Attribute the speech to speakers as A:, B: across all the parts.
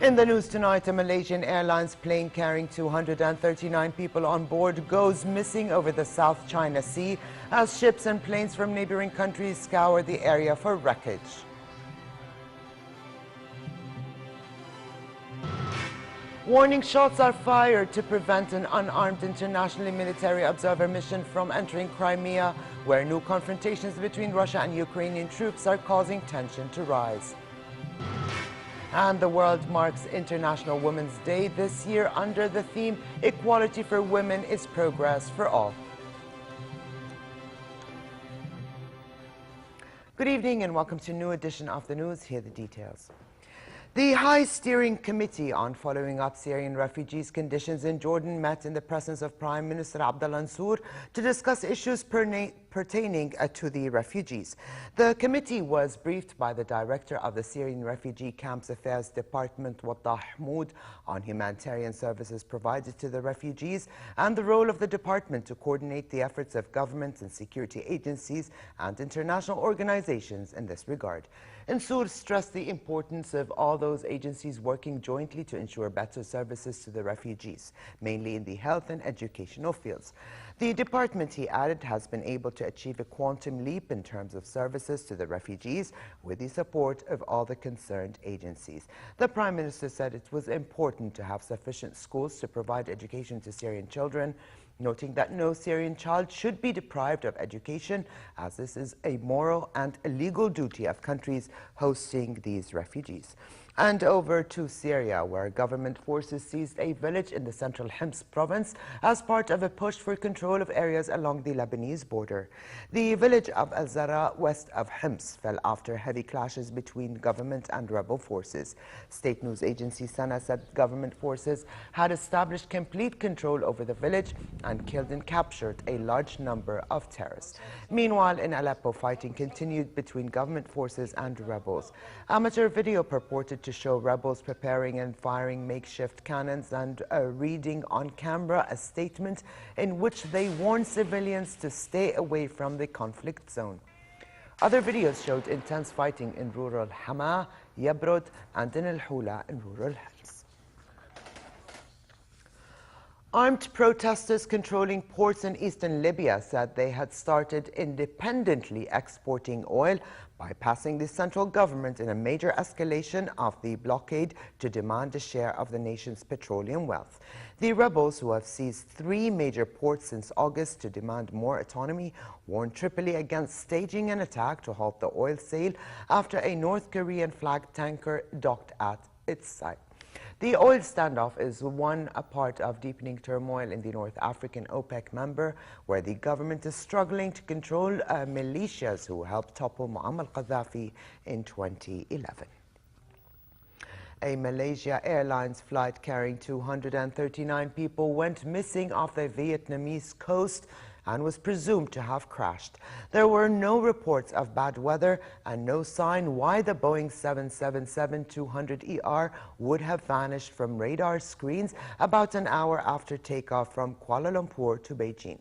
A: In the news tonight, a Malaysian Airlines plane carrying 239 people on board goes missing over the South China Sea as ships and planes from neighboring countries scour the area for wreckage. Warning shots are fired to prevent an unarmed international military observer mission from entering Crimea, where new confrontations between Russia and Ukrainian troops are causing tension to rise. And the world marks International Women's Day this year under the theme Equality for Women is Progress for All. Good evening and welcome to a new edition of the news. Here are the details. The High Steering Committee on Following Up Syrian Refugees' Conditions in Jordan met in the presence of Prime Minister Abdullah Mansour to discuss issues pertaining to the refugees. The committee was briefed by the Director of the Syrian Refugee Camps Affairs Department, Wadah Hamoud, on humanitarian services provided to the refugees and the role of the department to coordinate the efforts of government and security agencies and international organizations in this regard. Mansour stressed the importance of all those agencies working jointly to ensure better services to the refugees, mainly in the health and educational fields. The department, he added, has been able to achieve a quantum leap in terms of services to the refugees with the support of all the concerned agencies. The Prime Minister said it was important to have sufficient schools to provide education to Syrian children, noting that no Syrian child should be deprived of education, as this is a moral and a legal duty of countries hosting these refugees. And over to Syria, where government forces seized a village in the central Hims province as part of a push for control of areas along the Lebanese border. The village of Al-Zara, west of Hims, fell after heavy clashes between government and rebel forces. State news agency Sana said government forces had established complete control over the village and killed and captured a large number of terrorists. Meanwhile, in Aleppo, fighting continued between government forces and rebels. Amateur video purported to show rebels preparing and firing makeshift cannons and reading on camera a statement in which they warned civilians to stay away from the conflict zone. Other videos showed intense fighting in rural Hama, Yabrod, and in Al-Hula in rural Hims. Armed protesters controlling ports in eastern Libya said they had started independently exporting oil, bypassing the central government in a major escalation of the blockade to demand a share of the nation's petroleum wealth. The rebels, who have seized 3 major ports since August to demand more autonomy, warned Tripoli against staging an attack to halt the oil sale after a North Korean flagged tanker docked at its site. The oil standoff is a part of deepening turmoil in the North African OPEC member, where the government is struggling to control militias who helped topple Muammar Gaddafi in 2011. A Malaysia Airlines flight carrying 239 people went missing off the Vietnamese coast and was presumed to have crashed. There were no reports of bad weather and no sign why the Boeing 777-200ER would have vanished from radar screens about an hour after takeoff from Kuala Lumpur to Beijing.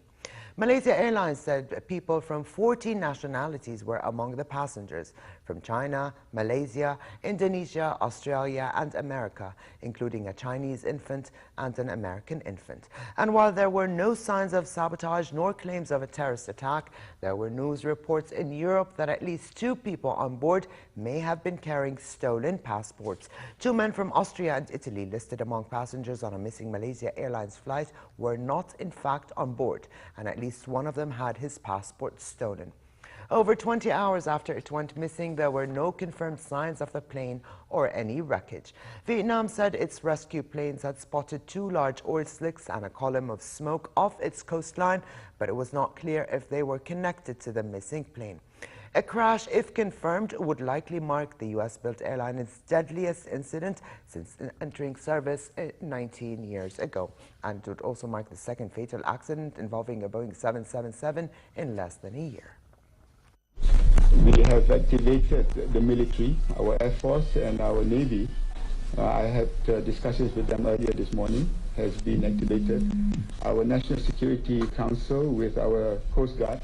A: Malaysia Airlines said people from 14 nationalities were among the passengers, from China, Malaysia, Indonesia, Australia, and America, including a Chinese infant and an American infant. And while there were no signs of sabotage nor claims of a terrorist attack, there were news reports in Europe that at least 2 people on board may have been carrying stolen passports. 2 men from Austria and Italy, listed among passengers on a missing Malaysia Airlines flight, were not in fact on board, and at least one of them had his passport stolen. Over 20 hours after it went missing, there were no confirmed signs of the plane or any wreckage. Vietnam said its rescue planes had spotted 2 large oil slicks and a column of smoke off its coastline, but it was not clear if they were connected to the missing plane. A crash, if confirmed, would likely mark the U.S.-built airline's deadliest incident since entering service 19 years ago, and would also mark the second fatal accident involving a Boeing 777 in less than a year.
B: We have activated the military, our Air Force and our Navy. I had discussions with them earlier this morning, has been activated. Our National Security Council with our Coast Guard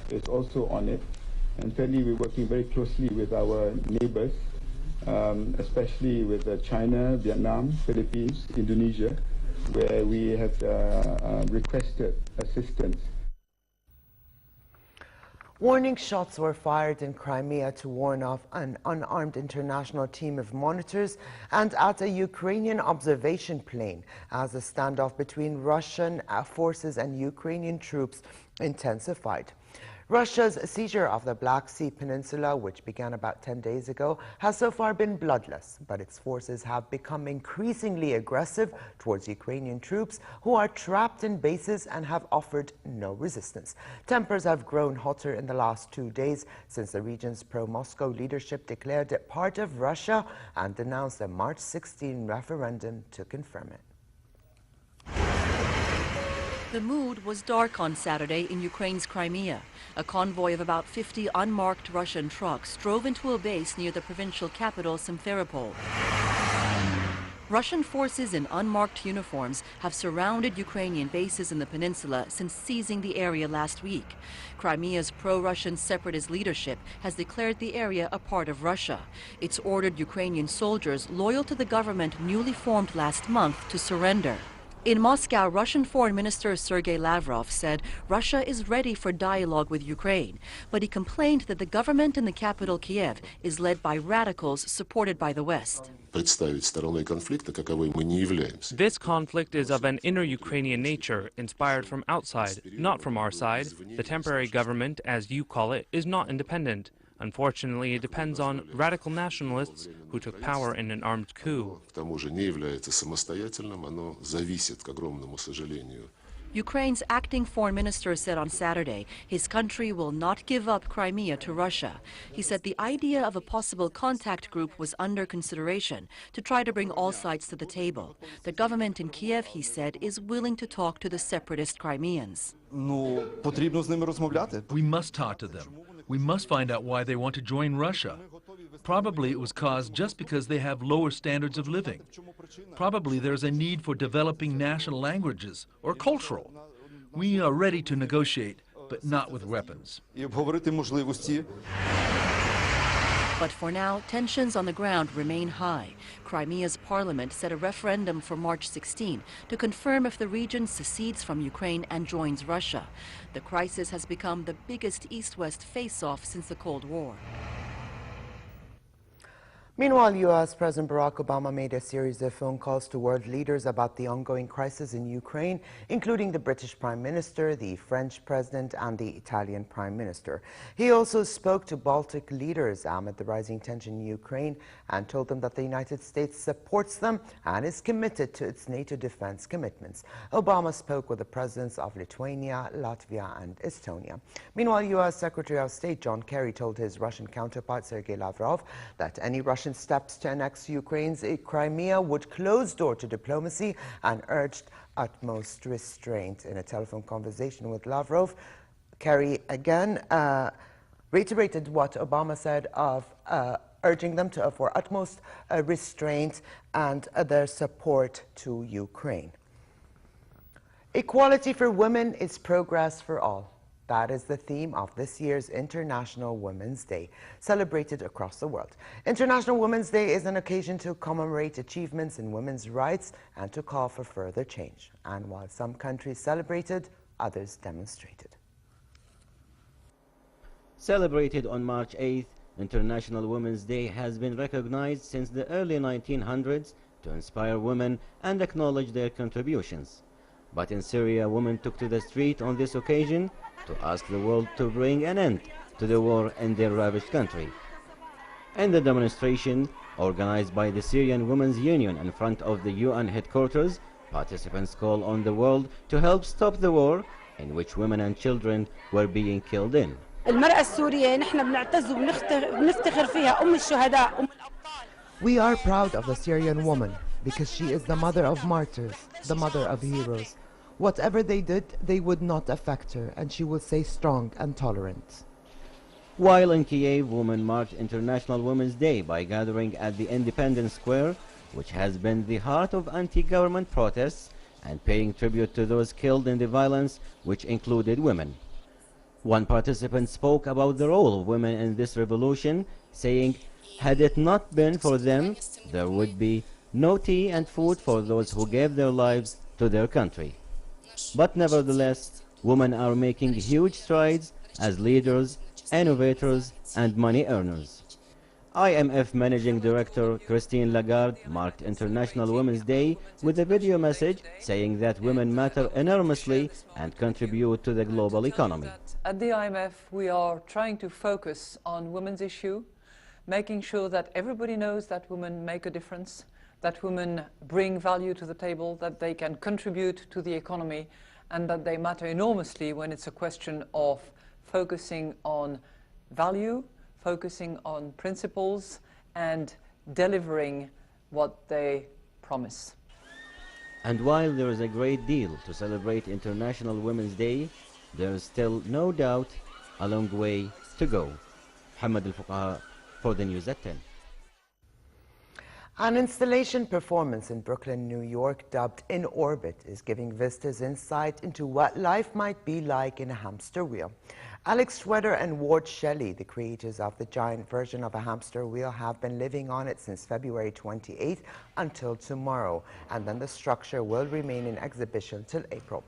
B: is also on it. And thirdly, we're working very closely with our neighbors especially with China, Vietnam, Philippines, Indonesia, where we have requested assistance.
A: Warning shots were fired in Crimea to warn off an unarmed international team of monitors and at a Ukrainian observation plane as the standoff between Russian forces and Ukrainian troops intensified. Russia's seizure of the Black Sea Peninsula, which began about 10 days ago, has so far been bloodless, but its forces have become increasingly aggressive towards Ukrainian troops who are trapped in bases and have offered no resistance. Tempers have grown hotter in the last 2 days since the region's pro-Moscow leadership declared it part of Russia and denounced a March 16 referendum to confirm it.
C: The mood was dark on Saturday in Ukraine's Crimea. A convoy of about 50 unmarked Russian trucks drove into a base near the provincial capital, Simferopol. Russian forces in unmarked uniforms have surrounded Ukrainian bases in the peninsula since seizing the area last week. Crimea's pro-Russian separatist leadership has declared the area a part of Russia. It's ordered Ukrainian soldiers loyal to the government newly formed last month to surrender. In Moscow, Russian Foreign Minister Sergei Lavrov said Russia is ready for dialogue with Ukraine, but he complained that the government in the capital, Kiev, is led by radicals supported by the West.
D: This conflict is of an inner Ukrainian nature, inspired from outside, not from our side. The temporary government, as you call it, is not independent. Unfortunately, it depends on radical nationalists who took power in an armed coup.
C: Ukraine's acting foreign minister said on Saturday his country will not give up Crimea to Russia. He said the idea of a possible contact group was under consideration to try to bring all sides to the table. The government in Kiev, he said, is willing to talk to the separatist Crimeans.
E: We must talk to them. We must find out why they want to join Russia. Probably it was caused just because they have lower standards of living. Probably there's a need for developing national languages or cultural. We are ready to negotiate, but not with weapons.
C: But for now, tensions on the ground remain high. Crimea's parliament set a referendum for March 16 to confirm if the region secedes from Ukraine and joins Russia. The crisis has become the biggest East-West face-off since the Cold War.
A: Meanwhile, U.S. President Barack Obama made a series of phone calls to world leaders about the ongoing crisis in Ukraine, including the British Prime Minister, the French President, and the Italian Prime Minister. He also spoke to Baltic leaders amid the rising tension in Ukraine and told them that the United States supports them and is committed to its NATO defense commitments. Obama spoke with the presidents of Lithuania, Latvia, and Estonia. Meanwhile, U.S. Secretary of State John Kerry told his Russian counterpart Sergei Lavrov that any Russian steps to annex Ukraine's Crimea would close door to diplomacy and urged utmost restraint. In a telephone conversation with Lavrov, Kerry again reiterated what Obama said of urging them for utmost restraint and their support to Ukraine. Equality for women is progress for all. That is the theme of this year's International Women's Day, celebrated across the world. International Women's Day is an occasion to commemorate achievements in women's rights and to call for further change. And while some countries celebrated, others demonstrated.
F: Celebrated on March 8th, International Women's Day has been recognized since the early 1900s to inspire women and acknowledge their contributions. But in Syria, women took to the street on this occasion to ask the world to bring an end to the war in their ravaged country. In the demonstration, organized by the Syrian Women's Union in front of the UN headquarters, participants call on the world to help stop the war in which women and children were being killed in.
G: المرأة السورية نحن بنعتز وبنفتخر فيها أم الشهداء أم الأبطال.
A: We are proud of the Syrian woman because she is the mother of martyrs, the mother of heroes. Whatever they did, they would not affect her, and she would stay strong and tolerant.
F: While in Kiev, women marked International Women's Day by gathering at the Independence Square, which has been the heart of anti-government protests, and paying tribute to those killed in the violence, which included women. One participant spoke about the role of women in this revolution, saying, "Had it not been for them, there would be no tea and food for those who gave their lives to their country." But nevertheless, women are making huge strides as leaders, innovators, and money earners. IMF Managing Director Christine Lagarde marked International Women's Day with a video message saying that women matter enormously and contribute to the global economy.
H: At the IMF, we are trying to focus on women's issue, making sure that everybody knows that women make a difference, that women bring value to the table, that they can contribute to the economy, and that they matter enormously when it's a question of focusing on value, focusing on principles, and delivering what they promise.
F: And while there is a great deal to celebrate International Women's Day, there is still no doubt a long way to go. Mohammed Al-Fuqaha for the News at 10.
A: An installation performance in Brooklyn, New York, dubbed In Orbit, is giving visitors insight into what life might be like in a hamster wheel. Alex Schwetter and Ward Shelley, the creators of the giant version of a hamster wheel, have been living on it since February 28th until tomorrow, and then the structure will remain in exhibition till April.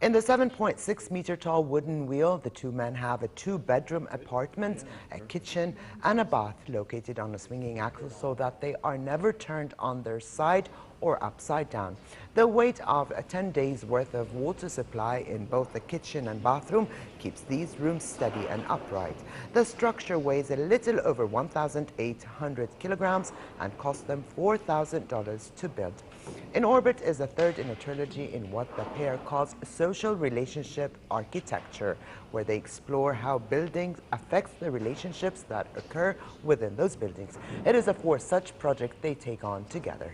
A: In the 7.6-meter tall wooden wheel, the two men have a two-bedroom apartment, a kitchen, and a bath located on a swinging axle so that they are never turned on their side or upside down. The weight of 10 days' worth of water supply in both the kitchen and bathroom keeps these rooms steady and upright. The structure weighs a little over 1,800 kilograms and cost them $4,000 to build. In Orbit is a third in a trilogy in what the pair calls social relationship architecture, where they explore how buildings affects the relationships that occur within those buildings. It is a fourth such project they take on together.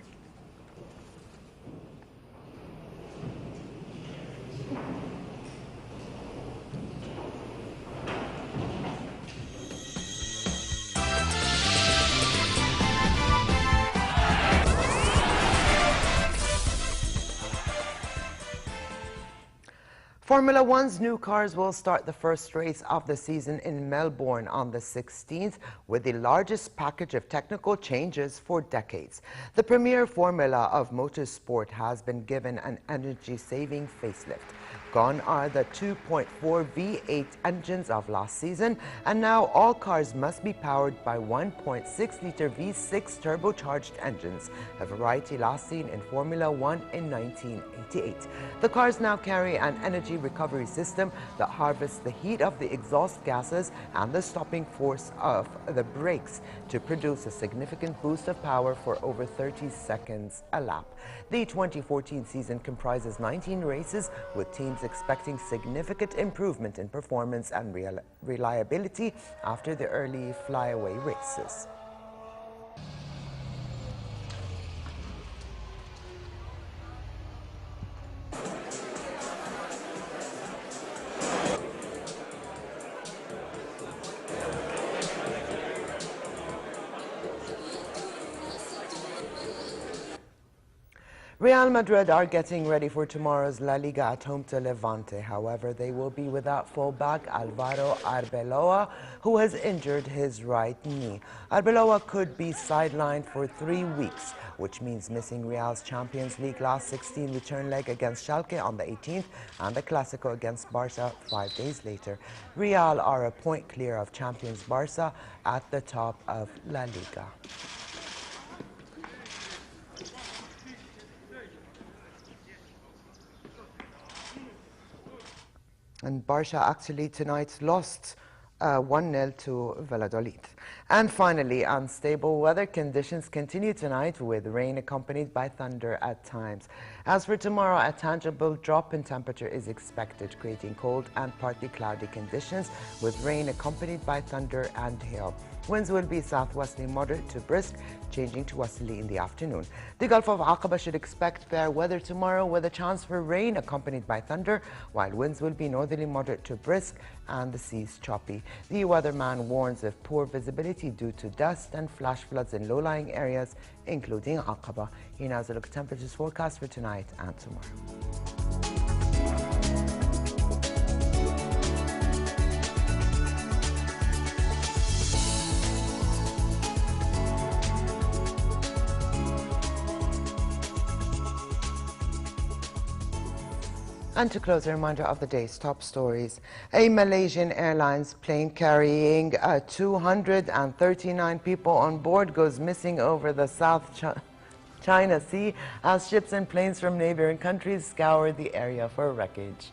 A: Formula One's new cars will start the first race of the season in Melbourne on the 16th with the largest package of technical changes for decades. The premier formula of motorsport has been given an energy-saving facelift. Gone are the 2.4 V8 engines of last season, and now all cars must be powered by 1.6-liter V6 turbocharged engines, a variety last seen in Formula One in 1988. The cars now carry an energy recovery system that harvests the heat of the exhaust gases and the stopping force of the brakes to produce a significant boost of power for over 30 seconds a lap. The 2014 season comprises 19 races, with teams expecting significant improvement in performance and reliability after the early flyaway races. Real Madrid are getting ready for tomorrow's La Liga at home to Levante. However, they will be without fullback Alvaro Arbeloa, who has injured his right knee. Arbeloa could be sidelined for 3 weeks, which means missing Real's Champions League last 16 return leg against Schalke on the 18th and the Clásico against Barca 5 days later. Real are a point clear of champions Barca at the top of La Liga. And Barca actually tonight lost 1-0 to Valladolid. And finally, unstable weather conditions continue tonight with rain accompanied by thunder at times. As for tomorrow, a tangible drop in temperature is expected, creating cold and partly cloudy conditions with rain accompanied by thunder and hail. Winds will be southwesterly moderate to brisk, changing to westerly in the afternoon. The Gulf of Aqaba should expect fair weather tomorrow with a chance for rain accompanied by thunder, while winds will be northerly moderate to brisk and the seas choppy. The weatherman warns of poor visibility due to dust and flash floods in low-lying areas, including Aqaba. Here now is a look at temperatures forecast for tonight and tomorrow. And to close, a reminder of the day's top stories. A Malaysian Airlines plane carrying 239 people on board goes missing over the South China Sea as ships and planes from neighboring countries scour the area for wreckage.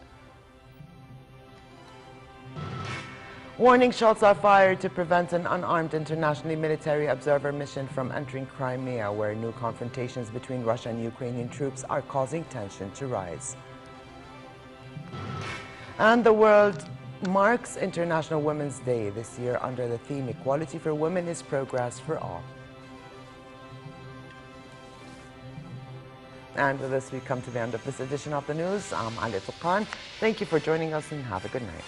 A: Warning shots are fired to prevent an unarmed internationally military observer mission from entering Crimea, where new confrontations between Russia and Ukrainian troops are causing tension to rise. And the world marks International Women's Day this year under the theme Equality for Women is Progress for All. And with this, we come to the end of this edition of the news. I'm Ali Tuqan. Thank you for joining us and have a good night.